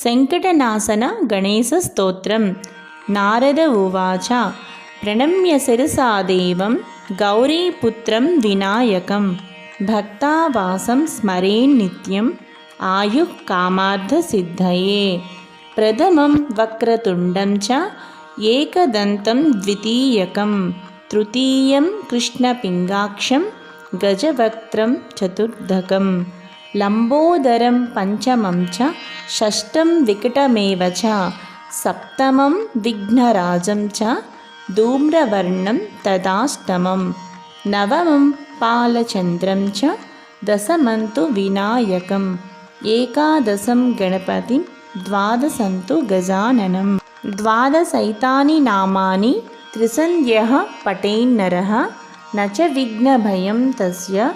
संकटनाशन गणेशस्तोत्रं। नारद उवाच प्रणम्य शिरसा देवं गौरीपुत्रं विनायकं भक्तावासं स्मरेन्नित्यम् आयुः कामार्थसिद्धये। प्रथमं वक्रतुण्डं च एकदन्तं द्वितीयकं तृतीयं कृष्णपिङ्गाक्षं गजवक्त्रं चतुर्धकं लम्बोदरं पंचमं च षष्ठं विकटमेव च सप्तमं विघ्नराजं च धूम्रवर्णं तदाष्टमं नवमं पालचन्द्रं च दशमं तु विनायकम् एकादशं गणपतिं द्वादशं तु गजाननं। द्वादशैतानि नामानि त्रिसन्ध्यः पठेन्नरः न च विघ्नभयं तस्य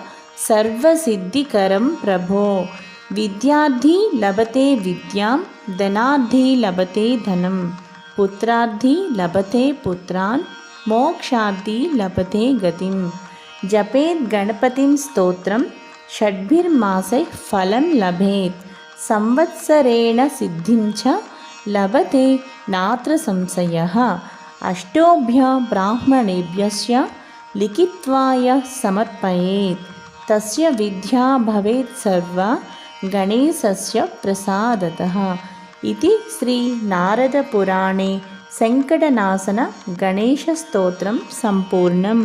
सर्वसिद्धिकरं प्रभो। विद्यार्थी लभते विद्यां धनार्थी लभते धनं पुत्रार्थी लभते पुत्रान् मोक्षार्थी लभते गतिं। जपेत् गणपतिं स्तोत्रं षड्भिर्मासैः फलं लभेत् संवत्सरेण सिद्धिं च लभते नात्र संशयः। अष्टोभ्य ब्राह्मणेभ्यश्च लिखित्वा यः समर्पयेत् तस्य विद्या भवेत् सर्वा गणेशस्य प्रसादतः। इति श्री नारदपुराणे संकटनाशन गणेशस्तोत्रं सम्पूर्णम्।